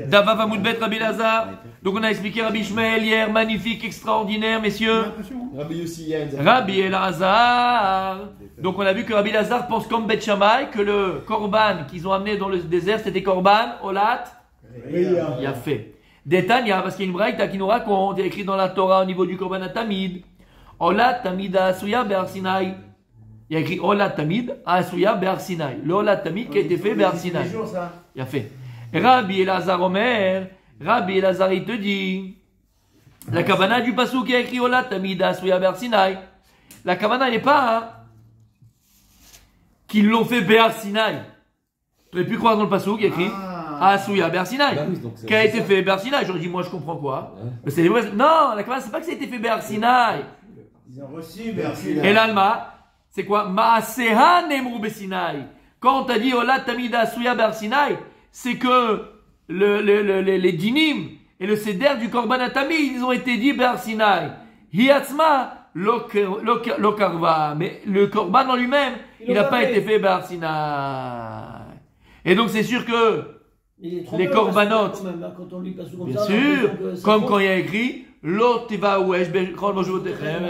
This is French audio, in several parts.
Dava Vamoudbet Rabbi Lazar. Donc on a expliqué Rabbi Ishmael hier, magnifique, extraordinaire, messieurs. Rabbi Elazar. Donc on a vu que Rabbi Lazar pense comme Bet Shammai que le korban qu'ils ont amené dans le désert c'était korban, olat, yafé. Détania, parce qu'il y a une braïta qui nous raconte, il y a écrit dans la Torah au niveau du korban Tamid, olat Tamid Asuya Be'ar Sinai. Il y a écrit olat Tamid Asuya Be'ar Sinai. Le olat Tamid qui a été fait Be'ar Sinai. Yafé. Rabbi Elazar Omer, Rabbi Elazar il te dit, la kavana du pasuk qui a écrit Olat Tamid Asuya Be'ar Sinai. La kavana n'est pas qu'ils l'ont fait Be'ar Sinai. Tu aurais pu croire dans le pasuk qui a écrit Asuya Be'ar Sinai, qui a été fait Be'ar Sinai. J'aurais dit moi je comprends quoi. Mais c'est non, la kavana c'est pas que ça a été fait Be'ar Sinai. Ils ont reçu Be'ar Sinai. Et l'alma, c'est quoi? Ma'aseha Nemru Be'Sinai. Quand on t'a dit Olat Tamid Asuya Be'ar Sinai, c'est que les dinim et le seder du korban tamid, ils ont été dit Be'ar Sinai. Hiatzma lo karva, mais le korban en lui-même, il n'a pas été fait Be'ar Sinai. Et donc c'est sûr que les korbanot, bien sûr, comme quand il y a écrit Lo tiva wesh bechol mojvotechem,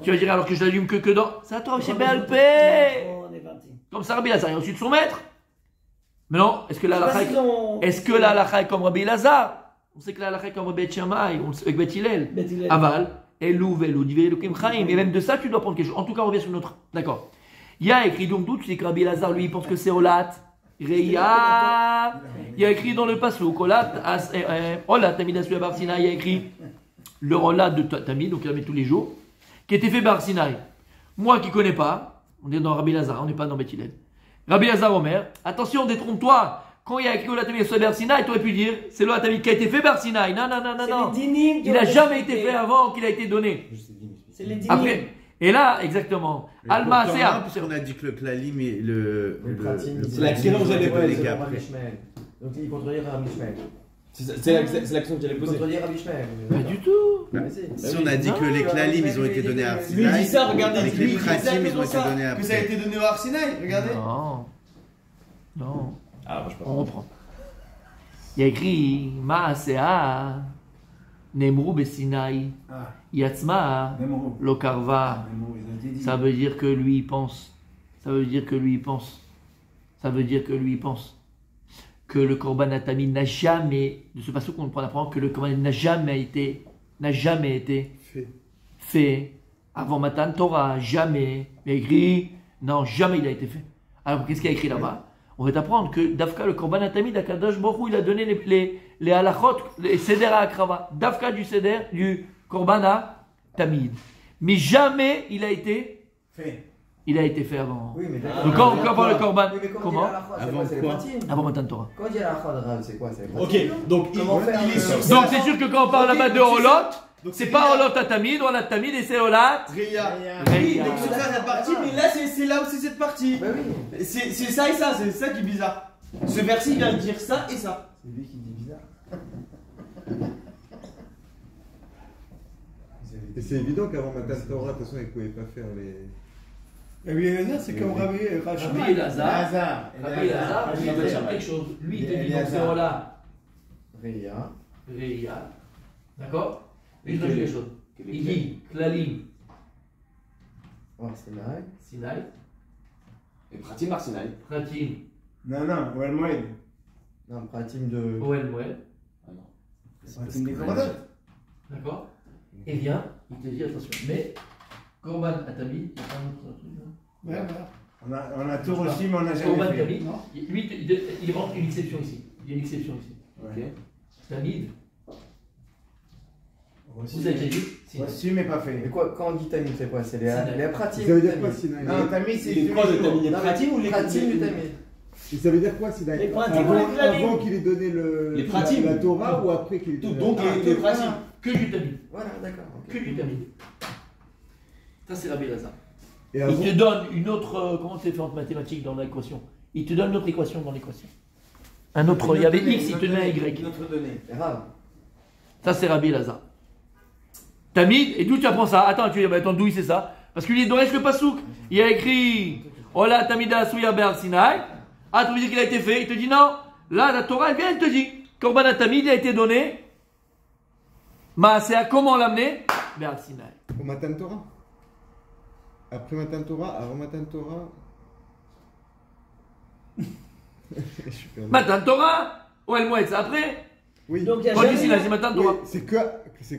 tu vas dire alors que je l'allume que dans ça toi c'est Béalpé. Comme ça Rabbi Lazar, il a reçu de son maître. Mais non, est-ce que la halakha est comme Rabbi Lazar? On sait que la halakha est comme Rabbi Shammai, avec Bet Hillel. Aval, Elou, Velou, Divelukim Chaim. Et même de ça, tu dois prendre quelque chose. En tout cas, on revient sur notre. D'accord. Il y a écrit donc d'où tu sais que Rabbi Lazar, lui, il pense que c'est Olat. Reya. Il y a écrit dans le pasuk, Olat, Olat, Tamid Asuya Be'ar Sinai. Il y a écrit le Olat de Tamid, donc il la met tous les jours, qui était fait Be'ar Sinai. Moi qui ne connais pas, on est dans Rabbi Lazar, on n'est pas dans Bet Hillel. Rabbi Lazar Omer, attention, détrompe-toi. Quand il y a écrit Olat Tamid Asuya Be'ar Sinai, tu aurais pu dire c'est l'Olat Tamid qui a été fait Be'ar Sinai. Non. Il n'a jamais été fait avant qu'il a été donné. C'est les dinim. Après, et là, exactement. Alma, c'est parce qu'on a dit que le klalim et le c'est l'action que j'allais poser. Donc il contredit Rabbi Ishmael. C'est l'action que j'allais poser. Il contredit Rabbi Ishmael. Pas du tout. Si on a dit que les klalim ils ont été donnés à Lui il dit ça, regardez. avec les pratim ils ont été donnés à Que ça a été donné au Arsinaï, regardez. Non. Ah, moi je On reprend. Il y a écrit Ma'asea Nemru Be'Sinai Yatzma Lo Karva. Ça veut dire que lui il pense. Ça veut dire que lui il pense que le korban tamid n'a jamais, de ce passage qu'on apprend que le korban n'a jamais été fait avant Matan Torah, jamais. Il a écrit, non, jamais il a été fait. Alors qu'est-ce qu'il a écrit là-bas? On va t'apprendre que Dafka, le korban tamid, Akadosh Baruch Hu, il a donné les halachot, les seder à akrava. Dafka du seder, du korban tamid. Mais jamais il a été fait. Il a été fait avant. Oui, mais donc quand on parle le korban, comment? Avant quoi? Avant Matan Torah. Quand il y a la Rav, c'est quoi? Ok, donc comment faire? Donc c'est sûr que quand on parle là-bas de Olot, c'est pas Olot à Tamid, Olot Tamid et c'est Olat. Reya. Oui, donc c'est ça cette partie, mais là c'est là où c'est cette partie. Bah oui. C'est ça et ça, c'est ça qui est bizarre. Ce verset vient de dire ça et ça. C'est lui qui dit bizarre. Et c'est évident qu'avant Matan Torah, de toute façon, ils ne pouvaient pas faire les. Rabbi Elazar, c'est comme Rabbi Rabbi Elazar, il va dire quelque chose. Lui, il te dit donc c'est Olat. Reya. D'accord? Il te dit quelque chose. Il dit Klalim. Sinai. Et Pratim Arsinaï. Pratim. Non, Oel Moed. Non, Pratim de. Oel Moed. Ah non. Pratim des Korbanot. D'accord? Et bien, il te dit attention. Mais, Korban Atami, il y a un autre truc. Ouais. On a tout reçu, mais on n'a Korban jamais fait. Tamid, lui, il rentre une exception ici. Il y a une exception ici. Ok. Tamid. Vous avez déjà dit? Reçu, mais pas fait. Mais quoi, quand on dit Tamid, c'est quoi? C'est les pratim. Ça veut dire quoi, Sinaï? Non, Tamid, c'est Les quoi de Tamid? Les pratim ou les pratim du Tamid? Et ça veut dire quoi, Sinaï? Les pratim, Avant qu'il ait donné les pratim. la Torah ou après qu'il ait donné Donc les pratim. Que du Tamid. Voilà, d'accord. Que du Tamid. Ça, c'est Rabbi Elazar. Et Il avant, te donne une autre. Comment c'est fait en mathématiques dans l'équation? Il te donne une autre équation dans l'équation. Un autre. Il y avait X, il te donne un Y. Notre donnée. Grave. Ça, c'est Rabbi Elazar. Tamid, et d'où tu apprends ça? Attends, tu vas dire, attends, d'où il sait ça? Parce qu'il est dans le pasouk. Il y a écrit Ola Tamida Asuya Be'ar Sinai. Ah, tu veux dire qu'il a été fait? Il te dit non. Là, la Torah, elle vient, elle te dit, Korban Atamid a été donné. Maasea, comment l'amener? Vers Sinaï. Au Matan Torah. Après Matan Torah, avant Matan Torah. Je suis perdu. Matan Torah, ou El Moed, c'est après. Oui. Donc, il y a Quand jamais- ici, là, c'est Matan Torah. Oui, c'est que.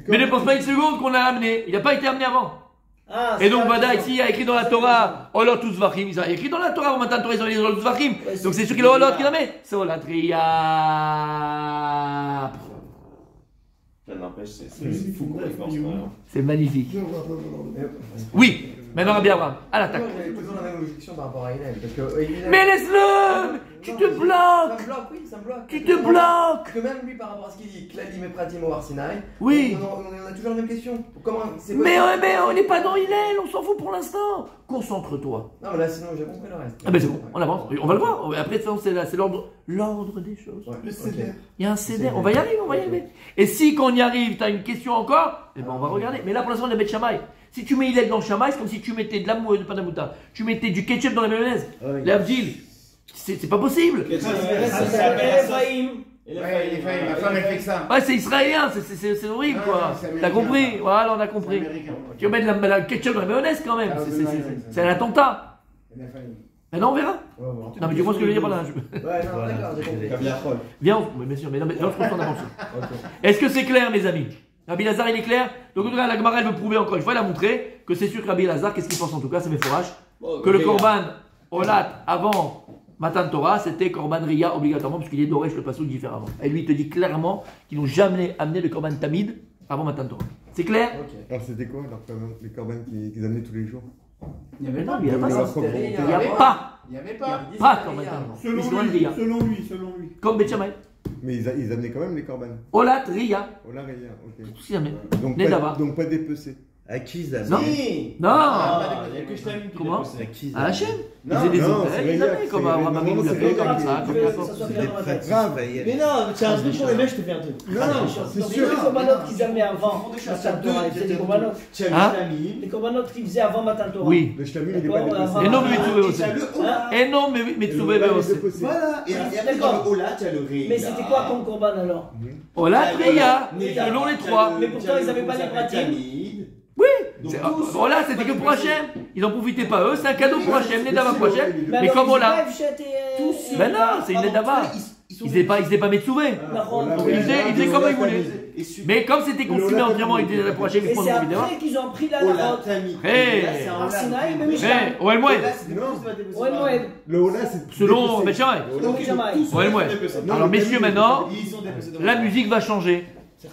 Mais ne pense pas une seconde qu'on l'a amené. Il n'a pas été amené avant. Ah, Et donc, c'est Vada, pas- ici, il y a écrit dans la Torah, Olot Uzvachim. Il y a écrit dans la Torah, au Matan Torah, ils ont les Olot Uzvachim. Ouais, Donc, c'est c'est sûr qu'il a Olot Ria. qu'il a mis. C'est Olatria. Ça n'empêche, c'est fou qu'on pense quand même. C'est magnifique. Je vois pas vraiment. Oui, maintenant, Rabbi Abraham, à l'attaque. Moi, j'avais toujours la même objection par rapport à Hillel. Parce que Hillel- Mais laisse-le! Tu te Ça bloques! me bloque, oui, ça me bloque. Tu te bloques! Parce que même lui, par rapport à ce qu'il dit, Kladim et Pratim au Arsinaï, Oui. on a toujours la même question. Comment c'est possible? Mais on n'est pas dans Hillel, on s'en fout pour l'instant. Concentre-toi. Non, mais là, sinon, j'ai compris le reste. Ah ben c'est bon, on avance. On va le voir. Après, de toute façon, c'est l'ordre des choses. Ouais, Le ok. CDR. Il y a un CDR, on va y arriver, Et si quand on y arrive, tu as une question encore, eh ben on va regarder. Mais là pour l'instant on est Beth Shammai. Si tu mets Hillel dans le Shammai, c'est comme si tu mettais de la mousse de panamouta. Tu mettais du ketchup dans la mayonnaise. Les Abdil, c'est pas possible. Ça ça s'appelle s'appelle Ephraïm. Ouais, les femmes, ma femme elle fait que ça. Ouais, c'est israélien, c'est horrible Ah, quoi. c'est américain, T'as compris? ça. Voilà, on a C'est compris. américain. Tu veux mettre la ketchup dans la mayonnaise quand même. Ah, C'est un attentat. La famille. Maintenant on verra. On va voir. Non mais tu vois ce que je veux dire par là. Ouais, non, d'accord, j'ai compris. Kaviarol. Viens, oui, bien sûr, mais non, mais non, je pense qu'on avance. Est-ce que c'est clair, mes amis? Rabbi Lazare, il est clair? Donc, en tout cas, la Gemara, elle veut prouver encore une fois, elle a montré que c'est sûr que Rabbi Lazare, qu'est-ce qu'il pense en tout cas, c'est mes fourrages, que le Korban Olat avant Matan Torah, c'était Korban Ria obligatoirement, parce qu'il est doré, je le passe différemment. Et lui, il te dit clairement qu'ils n'ont jamais amené le Korban Tamid avant Matan Torah. C'est clair? Ok. Alors c'était quoi les corbanes qu'ils amenaient tous les jours? Il n'y avait Non, pas. il n'y a pas Mais ça. leur propre c'était volonté. Il n'y a avait pas. Il n'y avait pas. Pas Korban Tamid. Selon C'est Korban lui, Ria. selon lui. Comme Bet Shammai. Mais ils amenaient quand même les corbanes. Olat, Ria. Oh là, Raya, ok. Tout ce qu'ils amènent. Donc Nedava. pas dépecés. À qui ils avaient Non. Si. Non. Ah, il y a que je t'aime qui Comment? dépasse. À qui ils À Hachem. Ils Non, faisaient des non, hôtels, c'est ils Ria, avaient comme c'est- Abraham normalement, Avinu l'a c'est fait, Ria comme qui- ça, comme que ça. ça soit C'est clair des dans la prêtres tête. Grave. Mais non, tu as un truc pour les mecs, je te fais un truc. Non, c'est Donc, sûr. les corbanotes qu'ils amenaient avant Matan Torah, ils faisaient des corbanotes. Tu as Hein? mis Les corbanotes qu'ils faisaient avant Matan Torah. Oui. Le shtamim, il est D'accord, pas dépassé. Et non, mais Mitsuvé aussi. Hein? Et non, mais Et Mitsuvé le Ola, il est aussi. dépecé. Voilà. Et après, dans le Ola, tu as le Ré. Mais c'était quoi comme corban alors? Olat, Ria. Mais Selon les trois. Mais pourtant, ils avaient pas les pratiques. Oui. Donc, C'est- tous- Ola, c'était que pour Hachem. Ils n'en profitaient pas eux. C'est un cadeau pour Hachem. Nedava pour Hachem. Mais alors, comme ils Ola. peuvent jeter, tous. Ben non, c'est une Nedava. Ils n'étaient pas Mitsuvé. Ils faisaient comme ils voulaient. Mais comme c'était consumé entièrement avec des pour Hachem, ils Et font c'est une vidéo. après qu'ils ont pris la Ola, larotte. Tamid. Hey. Là, c'est un Ola. Arsinaï, mais Mishkan. Eh, Oel Moed. Ouais, Moed. Le Ola, c'est. Selon dépecé. Bet Shammai. Donc, jamais. Oel Moed. Non, Alors, le messieurs, Tamid, maintenant, Ils ont dépassé dans la le- musique va changer.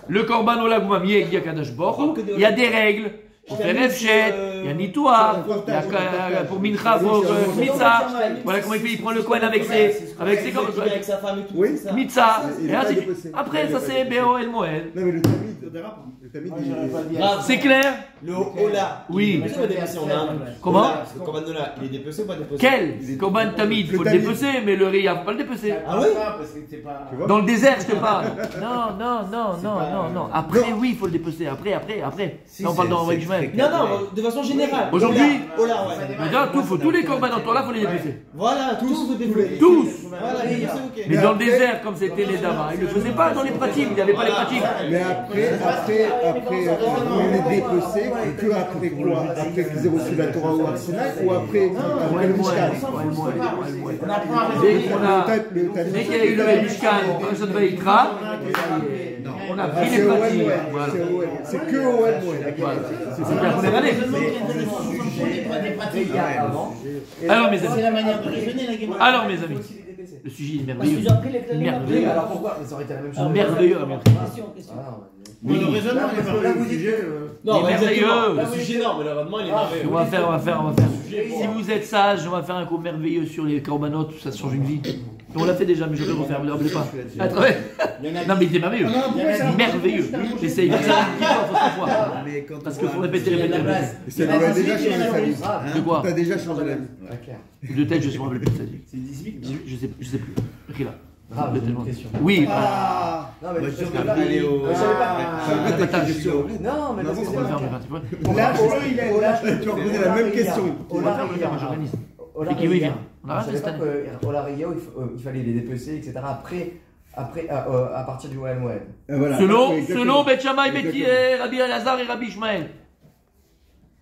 Le Korban Ola Goumamier, il y a Kadash Baruch Hu, il y a des règles. Pour faire Efshet, il y a Nitoa, il y a pour Mincha, pour Mitzah. Voilà comment il fait, il prend le Kohen avec ses Avec avec sa femme et tout. Oui. c'est ça. Mitzah. Il est Et pas ainsi de dépassé. suite. Après, ça c'est Béo El Moed. Non, mais le Tamid. Le Tamid, Moi, il j'aurais pas est. dit. Grave. C'est clair? Le Ola. Oui. Il est dépassé, on a un. Comment? Ola, Le Korban Ola, il est dépecé ou pas dépecé? Quel? Korban Tamid, faut le Tamid. dépecer, mais le Ria, faut pas le dépecer. Ah oui? Parce que t'es pas. Tu vois? Dans le désert, je te parle. Non. Après, oui, il faut le dépecer. Après. Si, Là, on parle c'est- dans c'est Règle Jumelle. très Non, non, de façon générale. Aujourd'hui- Ola, ouais. Regarde, tous les Korban en là, faut les dépecer. Voilà, tous vous développez. Tous. Voilà, dépecer, ok. Mais dans le désert, comme c'était les Dava, ils ne le faisaient pas dans les pratiques, il n'y avait pas les pratiques. Mais après, on les dépecés, que après quoi? Après qu'ils aient reçu la Torah au Arsinaï ou après Ouais, le le Mishkan? On apprend à Dès raisonner. qu'on a- Le Tamid. Dès qu'il y a eu le Mishkan, Parashat Vayikra, on a pris C'est les OL pratiques. Moed. Voilà. C'est OL. C'est que OL Moed. Voilà. C'est la première année. Des pratiques. Alors mes C'est amis, la manière de raisonner, la Gemara. alors mes amis, le sujet est Parce merveilleux. qu'ils ont pris les clés Merveilleux. Oui, alors pourquoi? Mais ça aurait été la même chose. Merveilleux. Question. Voilà, Le raisonnement, Là, il est parce que là, pas vous dites que- Non, Il est exactement. merveilleux. Le sujet, non, mais le rendement, il est merveilleux. On va faire. Si vous êtes sage, on va faire un cours merveilleux sur les corbanotes, ça change une vie. On l'a fait déjà, mais je vais le refaire, ne le rappelez pas. À travers. Il y en a Non, mais il est merveilleux. Merveilleux. J'essaye. Ça, Mais quand Parce on qu'il va- faut répéter. Et ça lui a déjà changé sa vie. De quoi? T'as déjà changé la vie. Ah, clair. De tête, je me rappelle plus de ça. C'est 18. Je sais plus. Écris là. Grave, De j'ai tête. une question. Oui. Ah, Non, mais Moi, parce je que vais là- aller au. Je savais pas. Après, ta question. Non, mais parce que On va le faire, on va le faire, tu vois. là, il est là. Tu vas poser la même question. On va le faire, j'organise. Et qui veut, il vient. On a Je raté savais cette pas année. que Olaria, il fallait les dépecer, etc. À partir du Oel Moed. Voilà. Selon Beth Shammai, Exactement. Rabbi Elazar et Rabbi Ishmael.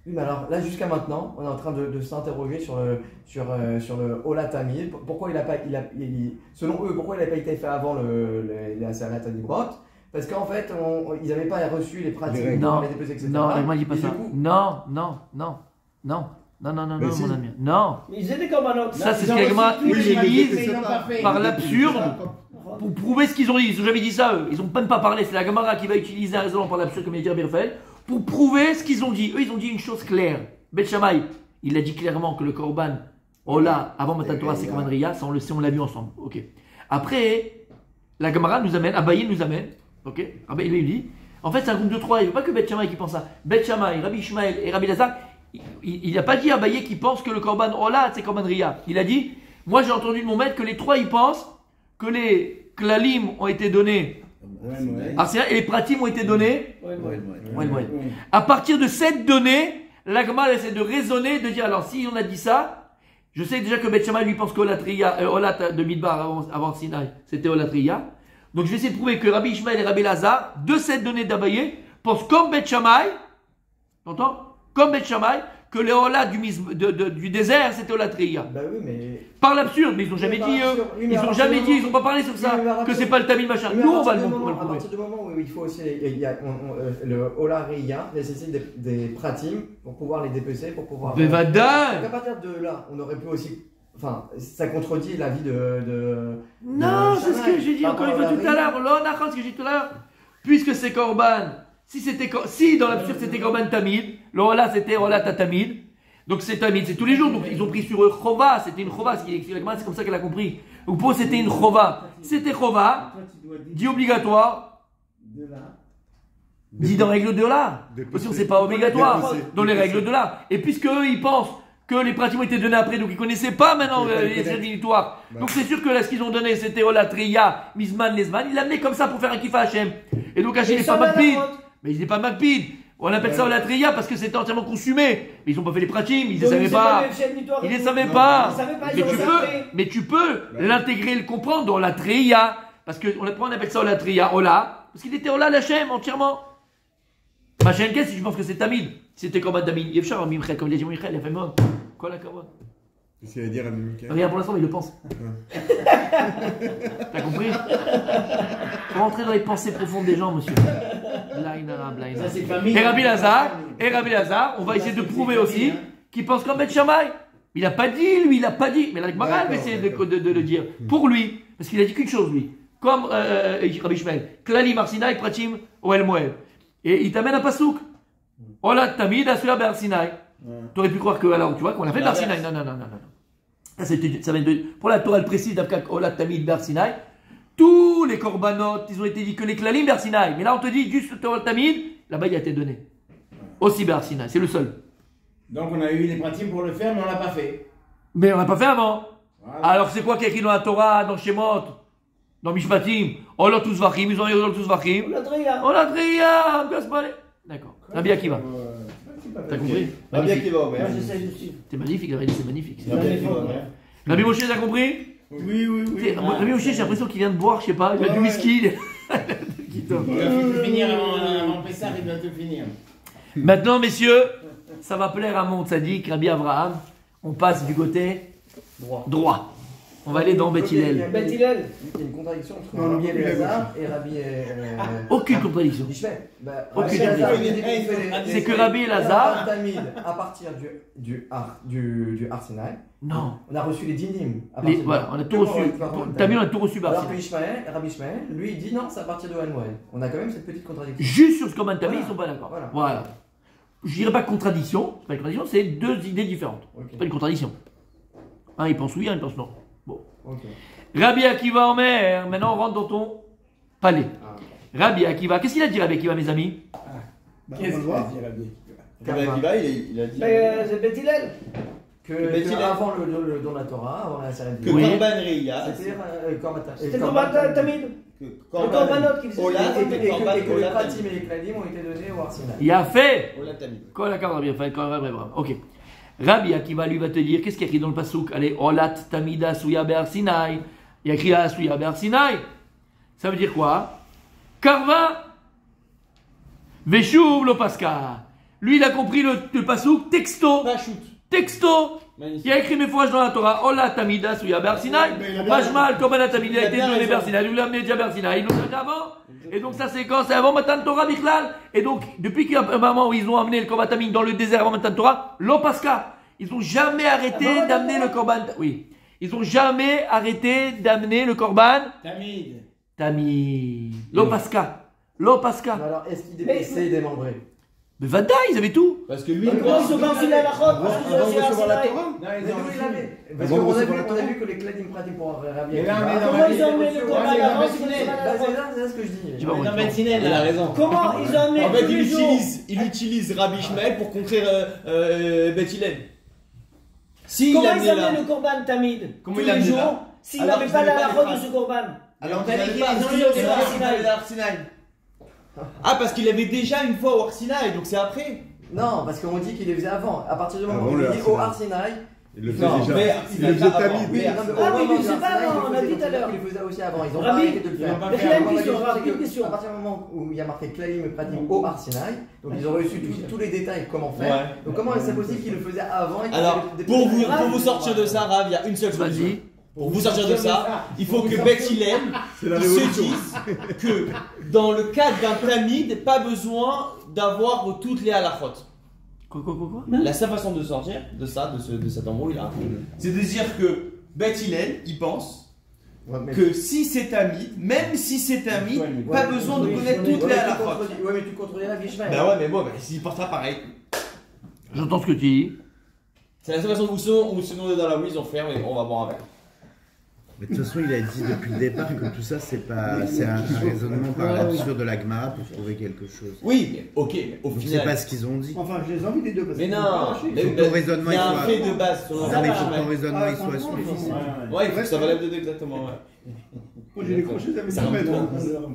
Oui, mais alors là, jusqu'à maintenant, on est en train de s'interroger sur le Ola Tamid. Pourquoi selon eux, pourquoi il n'a pas été fait avant les Asalat Adibrot? Parce qu'en fait, ils n'avaient pas reçu les pratiques règles. pour les dépecer, etc. Non, ne dis pas Et ça. du coup- Non, Mais si. mon ami. Non. Mais ils étaient comme un autre. Ça, c'est Ils ce ont qu'Agma reçu tous les utilise pratiques, mais ils l'ont pas fait. par l'absurde pour prouver ce qu'ils ont dit. Ils n'ont jamais dit ça, eux. Ils n'ont même pas parlé. C'est la Gemara qui va utiliser un raisonnement par l'absurde, comme il dit Birfel, pour prouver ce qu'ils ont dit. Eux, ils ont dit une chose claire. Beth Shammai, il a dit clairement que le Korban, Ola, avant Matan Torah, c'est Korban Ria. Ça, on le sait, on l'a vu ensemble. Ok. Après, la Gemara nous amène, Abaye nous amène. Ok. Abaye, il dit, en fait, c'est un groupe de trois. Il n'y a pas que Beth Shammai qui pense ça. Beth Shammai, Rabbi Ishmael et Rabbi Lazar. Il n'a pas dit à Abaye qui pense que le Korban Ola, c'est Korban Ria. Il a dit, moi j'ai entendu de mon maître que les trois, ils pensent que les Klalim ont été donnés et les Pratim ont été donnés. Ouais. À partir de cette donnée, l'Agma essaie de raisonner, de dire, alors si on a dit ça, je sais déjà que Beth Shammai lui pense que Olat de Midbar avant Sinaï, c'était Olat Ria. Donc je vais essayer de prouver que Rabbi Ishmael et Rabbi Lazar, de cette donnée d'Abaye, pensent comme Beth Shammai, t'entends? Comme Beth Shammai, que les Olat du désert, c'était Olat Ria. Bah oui, mais. Par l'absurde, mais ils n'ont jamais dit, ils n'ont jamais dit, ils n'ont pas parlé sur ça, que c'est pas le Tamil machin. Nous, on va le À prouver. partir du moment où il faut aussi. Le Ola Ria nécessite des pratim pour pouvoir les dépecer, pour pouvoir. Mais va Donc dingue! à partir de là, on aurait pu aussi. Enfin, ça contredit l'avis de. Non, de c'est ce que Shammai. j'ai dit Par encore une rapport fois à tout à la l'heure. Là, on a ce que j'ai dit tout à l'heure. Puisque c'est Korban, si dans l'absurde c'était Korban Tamid, là c'était Ola Tamid. Donc c'est Tamid, c'est tous les jours. Donc ils ont pris sur eux Chova, c'était une Chova. C'est comme ça qu'elle a compris. Donc pour eux c'était une Chova. C'était Chova, dit obligatoire. Dit dans les règles de là. Aussi, c'est pas obligatoire. Dans les règles de là. Et puisque eux ils pensent que les pratiques ont été donnés après, donc ils connaissaient pas maintenant les rédhitoires. Donc c'est sûr que là ce qu'ils ont donné c'était Olatria, Mizman, Lesman. Ils l'amenaient comme ça pour faire un kiff à Hachem. Et donc Hachem n'est pas Makpid. Mais il n'est pas Makpid. On appelle ça Olatria parce que c'était entièrement consumé. Mais ils n'ont pas fait les pratiques, ils ne savaient pas. Ils ne savaient pas. Mais tu peux l'intégrer, le comprendre dans Olatria. Parce qu'on appelle ça Olatria, Ola. Parce qu'il était Ola l'Hachem entièrement. Machin, qu'est-ce si je pense que c'est Tamid? Si c'était Korban Tamid, il y a Mimchel, comme il a dit Mimchel, il a fait mort. Quoi la Korban? Qu'est-ce qu'il va dire à Mimika? Regarde, pour l'instant, mais il le pense. T'as compris? Faut rentrer dans les pensées profondes des gens, monsieur. Ça, c'est famille. Et Rabbi Lazar, on va essayer de prouver aussi qu'il pense comme Beth Shammai. Il n'a pas dit, lui, il n'a pas dit. Mais la Gemara va essayer de le dire. Pour lui, parce qu'il a dit qu'une chose, lui. Comme Rabbi Ishmael. Klali Marsinaï, Pratim, Oel Moel. Et il t'amène à Pasouk. Ola Tamid, Asula Ber Sinai. Tu aurais pu croire que, alors, tu vois, qu'on a fait Ber Sinai. Non. Ça vient de, pour la Torah, elle précise d'Avkak Ola Tamid Ber Sinai. Tous les korbanot, ils ont été dit que les klalim Ber Sinai. Mais là, on te dit juste Ola Tamid, là-bas, il a été donné. Aussi Ber Sinai, c'est le seul. Donc on a eu les pratiques pour le faire, mais on l'a pas fait. Mais on l'a pas fait avant. Voilà. Alors, c'est quoi qui est écrit dans la Torah, dans Shemot, dans Mishpatim? Ola tous Vachim, ils ont dit Ola tous Vachim. Ola Triya, Gaspare. D'accord. Rabbi Akiva. T'as compris? Rabbi Akiva, Moi, ouais. j'essaie de suivre. C'est magnifique, c'est magnifique. Rabbi Akiva, ouais. Rabbi Moshe, t'as compris? Oui. Rabbi Moshe, j'ai l'impression qu'il vient de boire, je sais pas, il a du whisky. Qui tombe. Il va tout finir avant Pessah, il va tout finir. Maintenant, messieurs, ça va plaire à mon tzaddik, Rabbi Abraham. On passe du côté droit. On va aller dans Beth Hillel. Beth Hillel. Il y a une contradiction entre Non, Rabbi non, Elazar et Rabbi. Aucune contradiction. Ishmael. Aucune Rabbi Elazar, contradiction. il dit qu'on fait les- C'est que Rabbi Elazar. Tamid à partir du Arsinaï. Non. On a reçu les dinim. à partir de- Voilà, on a tout reçu. T'as vu, on a tout reçu par Alors que Rabbi Ishmael, lui, il dit non, c'est à partir de Hanouel. On a quand même cette petite contradiction. Juste sur ce Korban Tamid, Voilà. ils sont pas d'accord. Voilà. Voilà. Je dirais pas contradiction. C'est pas une contradiction, c'est deux idées différentes. Ok. C'est pas une contradiction. Un, il pense oui, un, il pense non. Bon. Ok. Rabbi Akiva Omer, maintenant on rentre dans ton palais. Ah. Rabbi Akiva, qu'est-ce qu'il a dit Rabbi Akiva, mes amis? Qu'est-ce qu'il a dit, Rabbi? Rabbi Akiva, il a dit. C'est Beth Hillel. Que avant le don de la Torah, avant la cérémonie. Que Oui. Korban Reya, C'est-à-dire C'était Korban Tamid. que Le Korbanot qui faisait. Ola, c'était et Korban que les Ola pratim Tamid. et les kladim ont été donnés au Arsinaï. Il a fait. Ola Tamid. Quoi, d'accord, Rabbi Akiva, ok. Rabbi Akiva lui va te dire, qu'est-ce qu'il y a écrit dans le pasouk? Allez, Olat Tamida Suya Ber Sinai. Il y a écrit Suya Ber Sinai. Ça veut dire quoi? Karva Veshuv lo Paska. Lui, il a compris le pasouk texto. Pas shoot. Texto. Magnifique. Il y a écrit mes fois dans la Torah, Ola Tamida Suya Ber Sinai. Majmal Korban Tamida a été donné Ber Sinai. Il voulait amener déjà Ber Sinai. Il l'a déjà avant. Et donc ça c'est quand? C'est avant Matan Torah Bichlal. Et donc depuis qu'il y a un moment où ils ont amené le Korban Tamid dans le désert avant Matan Torah, lo Pascha. Ils n'ont jamais arrêté d'amener le Korban. Oui. Ils n'ont jamais arrêté d'amener le Korban Tamid. Tamid. Lo Pascha. Lo Pascha. Mais alors, est-ce qu'il dépassait des membrés? Mais Vada, ils avaient tout. Parce que lui, Comment ils sont partis à la route? Avant de recevoir la Torah. Mais d'où il avait? Parce Avant de qu'on a recevoir la on a Torah. vu que les Kladim pratiques pour Rabbi Mais là, Akiva. mais non, Comment ils ont amené le Korban à la route? C'est ce que je dis. Tu vas Non, voir. Bettinel, il a raison. Comment ils ont amené En fait, tous les jours? il utilise Rabbi Ishmael pour conquérir Bethilel. Si il Comment a ils amené là. amenaient le Korban Tamid Comment tous il a les amené jours là s'il Alors n'avait qu'ils pas avaient la pas route les de ce Korban? Alors t'as dit qu'il pas- les ils ont ont sur eu Arsinaï. l'Arsinaï. Ah, parce qu'il avait déjà une fois au Arsinaï, donc c'est après. Non, parce qu'on dit qu'il les faisait avant. À partir du moment Avant où il le dit au Arsinaï. Il le fait Non, déjà. mais Il le faisait Tamid. Oui, Mais- non, mais au Ah, mais moment il le faisait du pas Arsinaï, avant, on a il dit tout à l'heure. Il le faisait aussi avant. Ils ont pas Rabbi, arrêté de le faire. ils ont pas Mais fait rien avant. de La question, question, c'est rapide que, question. à partir du moment où il y a marqué Klalim et Pratim au Arsinaï, donc ils ont reçu tous les détails comment faire. Ouais. Donc comment c'est possible qu'ils le faisaient avant et qu'ils Alors, avaient des- pour des- vous sortir de ça, Rav, il y a une seule solution. Vas-y. Pour vous sortir de ça, il faut que Bethilel C'est la se révolution. dise que dans le cadre d'un Tamid, pas besoin d'avoir toutes les halachot. Quoi? La seule façon de sortir de ça, de cet embrouille-là, c'est de dire que Bethilel, il pense Ouais, mais- que si c'est Tamid, même si c'est Tamid, Ouais, pas mais- besoin de ouais, connaître mais- toutes ouais, les mais tu halachot. contredis- Ouais, mais tu contredis la Vishmael. Bah ouais, mais bon, s'il portera pareil. J'entends ce que tu dis. C'est la seule façon où sinon on est dans la rue, ils ont ferme et on va boire un verre. Mais de toute façon, il a dit depuis le départ que tout ça, c'est un raisonnement par l'absurde de la Gemara pour trouver quelque chose. Oui, mais ok, mais au Donc c'est final. pas ce qu'ils ont dit. Enfin, je les envie les deux parce Mais qu'ils non, sont pas arrachés. mais- Faut que ton raisonnement, il y a il un soit- fait de base sur Non, mais il faut que ton raisonnement il soit suffisant. Ouais, il faut que ça valable de deux exactement, ouais. Moi, j'ai décroché, ça fait Ça 10 va mètres. trop. hein.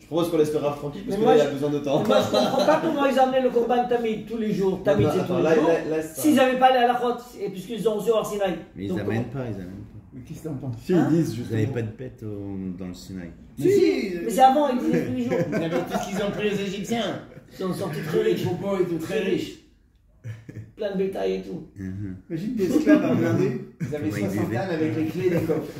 Je propose qu'on laisse le Rav tranquille parce Mais que moi, là, il a besoin de temps. Moi, je comprends pas comment ils amenaient le Korban Tamid tous les jours. Tamid, c'est tous les jours. S'ils S'ils n'avaient pas la route, et puisqu'ils ont reçu Arsinaï. Mais ils Donc, amènent pas, ils amènent pas. Mais qu'est-ce que t'en penses? Si, ils disent Vous n'avez justement. pas de pète dans le Sinaï. Mais si, Mais c'est avant, ils disaient tous les jours. Mais tout ce qu'ils ont pris les Égyptiens. Ils sont sortis très riches. propos étaient très riches. Plein de bétail et tout. Mhm. imagine des esclaves à regarder. Ils avaient Ouais, ils 60 buvaient. ânes avec les clés des coffres.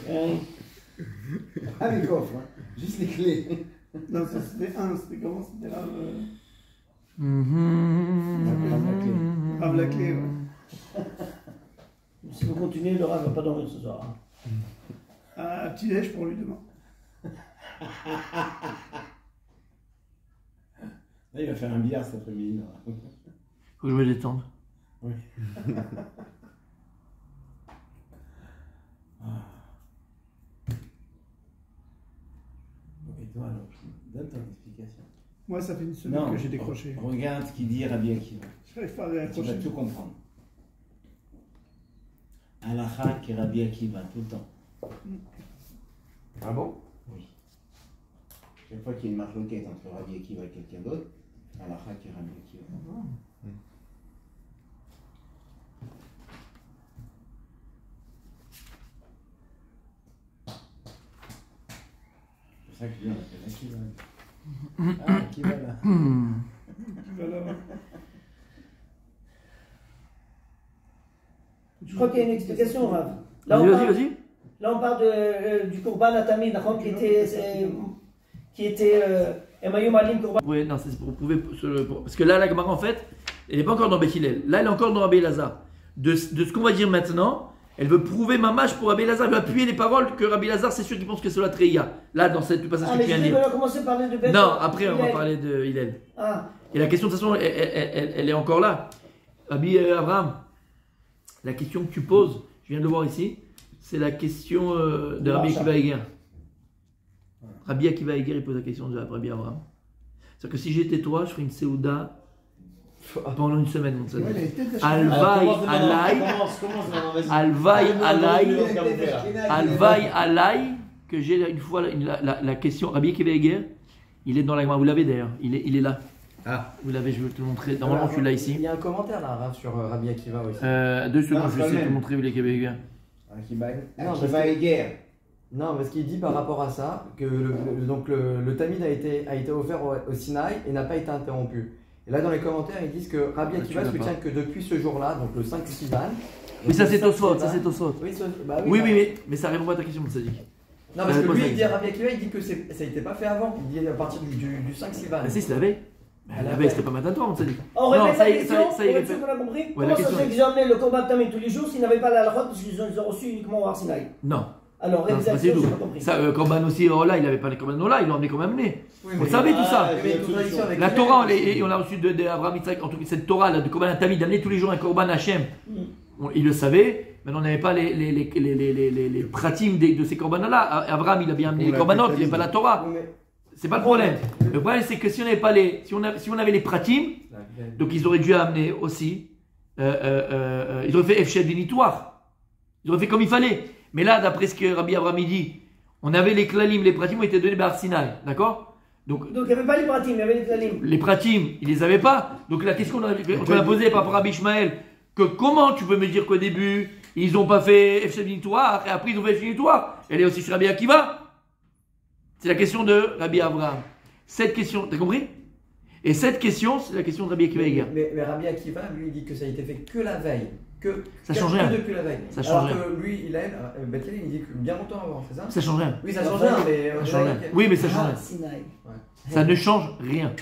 Ah, les coffres, hein. Juste les clés. Non, ça c'était un, c'était comment? C'était là. Rave la clé, ouais. Si vous continuez, le Rav ne va pas dormir ce soir. hein. Un petit-déj pour lui demain. Là, il va faire un billard cet après-midi. Faut que je me détende. Et toi, alors, donne ton explication. Moi, ça fait une semaine que j'ai décroché. Regarde ce qu'il dit Rabbi Akiva. Je n'arrive pas à Tu vas raccrocher. tout comprendre. Halakha qui est Rabbi Akiva, tout le temps. Ah bon? Oui. Chaque fois qu'il y a une marloquette entre Rabbi Akiva et quelqu'un d'autre, Halakha qui est Rabbi Akiva. C'est pour ça que lui, on l'appelle Akiva. Ah, Akiva là. Voilà. Je crois qu'il y a une explication, Rav. Là, Vas-y. là, on parle du Korban Atamid, d'accord, qui était Emayum Alim Korban. Oui, non, c'est pour prouver. Parce que là, la Gemara, en fait, elle n'est pas encore dans Beth Hillel. Là, elle est encore dans Rabbi Elazar. De ce qu'on va dire maintenant, elle veut prouver mamash pour Rabbi Elazar. Elle veut appuyer les paroles que Rabbi Elazar, c'est sûr qu'il pense que c'est la Treya. Là, dans cette passage Ah, que mais tu je viens de dis qu'on lire. a commencé à parler de Beth. Non, après, on va Hillel. parler de Hillel. Ah, Et la question, de toute façon, elle est encore là. Rabbi Abraham, la question que tu poses, je viens de le voir ici, c'est la question de Rabbi Akiva Eger. Rabbi Akiva Eger, il pose la question de Rabbi Abraham. C'est-à-dire que si j'étais toi, je ferais une Seouda pendant une semaine. Mon Ouais, il a Seigneur. été acheté. Alvaï alay, alvaï alay, alvaï alay, que j'ai une fois la question. Rabbi Akiva Eger, il est dans la Gemara, vous l'avez d'ailleurs, il est là. Vous l'avez, je vais te le montrer. Normalement, tu l'as ici. Il y a un commentaire là, Rav, sur Rabbi Akiva aussi. 2 secondes, Non, je vais essayer de te même. montrer les Québécois. Non, Qui parce va que- et guerre. Non, parce qu'il dit par rapport à ça que donc le Tamid a été offert au Sinaï et n'a pas été interrompu. Et là, dans les commentaires, ils disent que Rabbi Akiva l'as soutient que depuis ce jour-là, donc le 5 Sivan. Mais ça, c'est au Tosfot, ça, c'est Tosfot. Oui, Oui, mais ça répond pas à ta question, Sadiq. Non, parce que pose lui, la il dit, Rabbi Akiva, il dit que ça n'était pas fait avant. Il dit à partir du 5 Sivan. Ah, si, c'est la veille. La veille, c'était pas maintenant, Sadiq. On Non, répète ça la y est, question, ça y est, pour être répète. sûr qu'on a compris. Ouais, Comment la ça se question fait est- qu'ils ont amené le combat Tamid tous les jours s'ils n'avaient pas la halakha parce qu'ils ont reçu uniquement au Arsinaï? Non. Alors, Non, c'est pas réalisation, tout. j'ai pas compris. Ça, Corban aussi, oh là, il avait pas les Corban là, il l'a emmené comme amené. Oui, Vous savez tout ça. Il y avait une contradiction avec La Hillel. Torah, et on a reçu d'Abraham Yitzhak, en tout cas cette Torah là, de Corban Tamid, d'amener tous les jours un Corban Hachem. Il le savait, mais on n'avait pas les pratimes de ces Corban là. Abraham, il a bien amené les Corbanot, il n'y avait pas la Torah. Oui, mais- C'est pas le problème. Le problème, c'est que si on n'avait pas si on avait les pratimes, donc ils auraient dû amener aussi, ils auraient fait Efshed Vinitoire. Ils auraient fait comme il fallait. Mais là, d'après ce que Rabbi Abraham dit, on avait les klalim, les pratim ont été donnés par Sinaï, d'accord? Donc Donc, il n'y avait pas les pratim, il y avait les klalim. les pratim, ils les avaient pas. Donc la question qu'on a posée par rapport à Rabbi Ishmael, que comment tu peux me dire qu'au début ils n'ont pas fait Efshed Vinitoire et après ils ont fait Efshed Vinitoire? Elle est aussi sur Rabbi Akiva. C'est la question de Rabbi Abraham. Cette question, t'as compris? Et cette question, c'est la question de Rabbi Akiva Eger. Mais Rabbi Akiva, lui, il dit que ça a été fait que la veille. Ça change rien. Que depuis la veille. Ça change Alors que lui, il il dit que bien longtemps avant, c'est ça? Ça change rien. Oui, ça change rien, mais. Ça change rien. Oui, mais ça change rien. Sinaï. Ça ne change rien.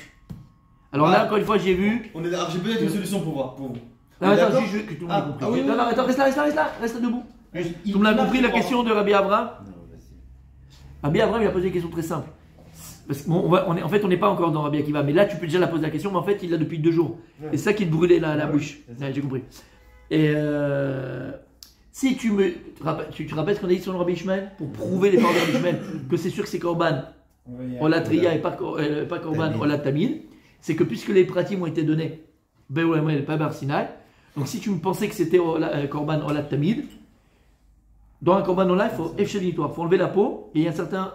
Alors là, encore une fois, j'ai vu. Alors j'ai peut-être une solution pour vous. Non, attends, D'accord. juste que tout le monde Ah, ait compris. ah oui, Non, non, attends, reste là, reste debout. Il- Tout le monde a il compris la marche question de Rabbi Abraham? Non, vas-y. Rabbi Abraham, il a posé une question très simple. Parce qu'en fait, on n'est pas encore dans Rabbi Akiva, mais là, tu peux déjà la poser la question, mais en fait, il l'a depuis 2 jours. Et c'est ça qui te brûlait la bouche. Ouais, j'ai compris. Et si tu te rappelles ce qu'on a dit sur le Rabbi Ishmael, pour prouver les paroles de Rabbi Ishmael, que c'est sûr que c'est Korban Olatria et pas Korban Olatamid, c'est que puisque les pratim ont été donnés, Be'olamel et pas Bar Sinai, donc si tu me pensais que c'était Korban Olatamid, dans un Korban Ola, il faut Efshelitoire, il faut enlever la peau, et il y a une certaine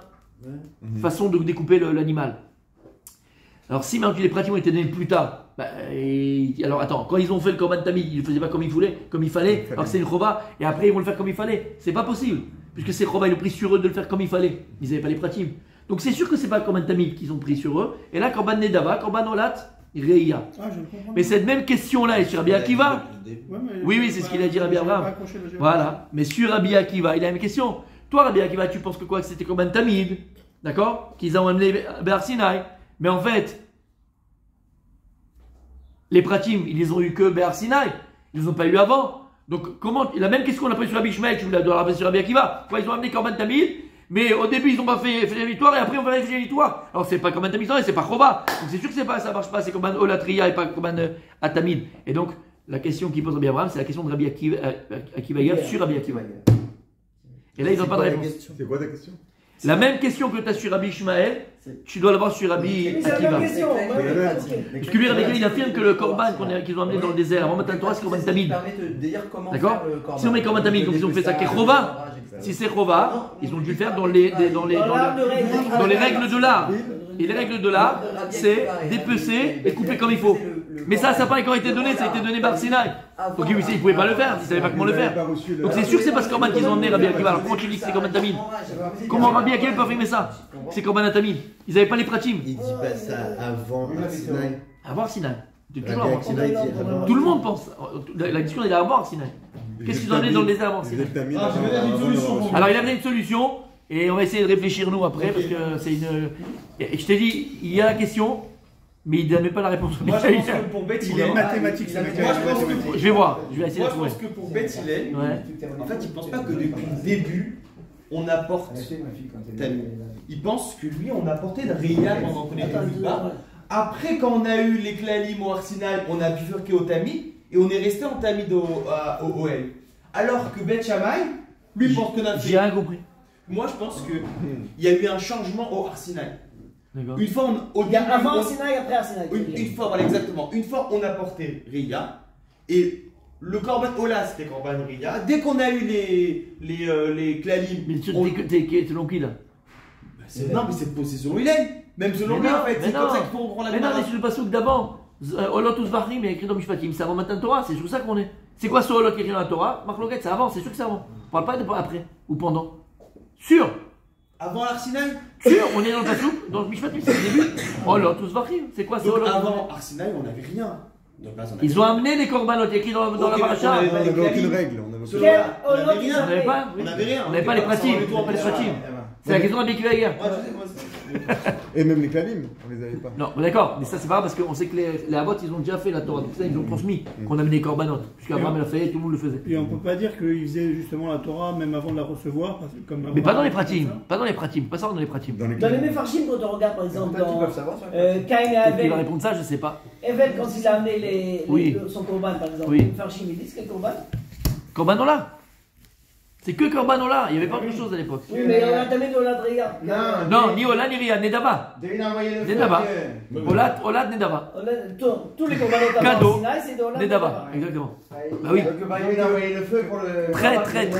façon de découper l'animal. Alors si maintenant les pratiques ont été donnés plus tard, alors attends, quand ils ont fait le Korban Tamid, ils ne le faisaient pas comme il fallait, alors que c'est une Chova, et après ils vont le faire comme il fallait. C'est pas possible, puisque c'est Chova, ils ont pris sur eux de le faire comme il fallait. Ils n'avaient pas les pratiques. Donc c'est sûr que c'est pas le Korban Tamid qu'ils ont pris sur eux, et là Korban Nedava, Korban Olat, Reia. Ah, je ne comprends Mais pas. cette même question-là est sur Rabbi Akiva. Ouais, mais- Oui, c'est ce qu'il a dit Rabbi Abraham. Voilà, mais sur Rabbi Akiva, il a la même question. Toi, Rabbi Akiva, tu penses que quoi? Que c'était Korban Tamid, d'accord? Qu'ils ont amené Bar Sinai. Mais en fait, les pratim, ils les ont eu que Bar Sinai. Ils les ont pas eu avant. Donc, comment, la même question qu'on a posée sur Rabbi Ishmael, tu dois la poser sur Rabbi Akiva. Quoi, ils ont amené Korban Tamid, mais au début, ils n'ont pas fait la victoire, et après, on va faire la victoire. Alors, c'est pas Korban Tamid, et c'est pas Chova. Donc, c'est sûr que ça marche pas, c'est Korban Olatria et pas Korban Atamid. Et donc, la question qu'il pose Rabbi Abraham, c'est la question de Rabbi Akiva Eger sur Rabbi Akiva. Et là, ils n'ont pas de réponse. C'est quoi ta question? La même question que tu as sur Rabbi Ishmael, tu dois l'avoir sur Rabbi Mais c'est la Akiva. même question. ouais, ouais, ok. Parce que lui, Rabbi Akiva, il affirme que le Korban qu'ils ont amené dans le désert avant Matan Torah, c'est Korban Tamid. D'accord? Si on met Korban Tamid, donc ils ont fait ça Kechova. Si c'est Chova, ils ont dû le faire dans les règles de l'art. Et les règles de l'art, c'est dépecer et couper comme il faut. Mais ça n'a pas encore été donné, ça a été donné par Sinai. Donc ils ne pouvaient pas le faire, ils ne savaient pas comment le faire. Donc c'est sûr que c'est parce que Korban qu'ils ont emmené Rabbi Akiva. Alors comment tu dis que c'est Korban Tamid? Comment Rabbi Akiva peut affirmer ça? C'est Korban Tamid. Ils n'avaient pas les pratim. Il dit pas ça avant Sinaï. Avant Sinai. Toujours Rabbi avant Akiva Sinai. dit avant. Tout le monde pense. La discussion est avant Sinai. Qu'est-ce qu'ils ont amené dans le désert avant Sinai? Ah, je vais donner une solution pour vous. Alors il a amené une solution et on va essayer de réfléchir nous après parce que c'est une. Et je t'ai dit, il y a la question, mais il ne donne pas la réponse. Moi je pense que pour Beth Il est Hillel, mathématique, ce mec. Moi, je pense que- Je vais voir, je vais essayer moi de je trouver. pense que pour Beth Hillel, Ouais. en fait il pense pas que depuis le début on apporte Tamid. Il pense que lui on a apporté le Réa pendant qu'on était plus bas. Après quand on a eu les Klalim au Arsenal, on a bifurqué au Tamid et on est resté en Tamid au OL. Alors que Beth Shammai, lui pense qu'on a J'ai fait. rien compris. Moi je pense que il y a eu un changement au Arsenal. D'accord. Une fois au Il y a début, avant on- Arsinaï, après Arsinaï. une fois, voilà, exactement. Une fois, on a porté Ria. Et le Korban Ola, c'était Korban Ria. Dès qu'on a eu les Klalim, Mais tu on- t'es selon qui là? Non, mais c'est selon Hillel. Même selon lui, en fait. C'est comme ça qu'il faut prendre la Mais non, Gemara. mais sur le passouk d'avant. Olot Uzvachim, il y a écrit dans Mishpatim, c'est avant le matin de Torah, c'est sur ça qu'on est. C'est quoi ce Olot qui est écrit dans la Torah? Marloquette, c'est avant, c'est sûr que c'est avant. On parle pas de après ou pendant. Sûr. Avant l'Arsinaï. Sûr, on est dans le passouk, dans le Mishpatim, c'est le début. Olot Uzvachim, c'est quoi ce Olot? Avant Arsinaï, on n'avait rien. Donc là, Ils ont amené des korbanot, écrit dans la paracha. on On avait pas les n'avait aucune clavis. règle. On avait Selon aucune- la- on n'avait rien. On n'avait pas, On n'avait rien. On n'avait pas les pratiques, on n'avait pas les pratiques. C'est la question de la hier. Ouais, je sais, moi, Et même les clavim, on les avait pas. Non, d'accord, mais ça c'est pas grave parce qu'on sait que les Havot ils ont déjà fait la Torah, donc ça ils ont transmis qu'on amenait des korbanot. Puisqu'Abraham l'a fait, tout le monde le faisait. Et on peut pas dire qu'ils faisaient justement la Torah même avant de la recevoir. Comme Mais pas dans les pratiques, pas dans les pratiques, pas ça dans les pratiques. Dans les Dans les clavim. Mefarshim, quand on regarde par exemple Peut-être qu'ils dans peuvent savoir ça. Caïn et Peut-être qu'il va Abel, répondre ça, je sais pas. Abel quand il a amené Oui. son korban par exemple, Oui. les Mefarshim ils disent quel korban? Korbanola. C'est que Korbanola, il n'y avait pas grand chose à l'époque. Oui, mais on a tamé de l'Adria. Non, ni Ola ni Ria, Nedava. Devine envoyer le feu. Nedava. Olat, Nedava. Tous les korbanot avant Cadeau. Sinaï, c'est de Ola Nedava, exactement. Bah oui. Devine envoyer le feu pour le. Très, très, très belle.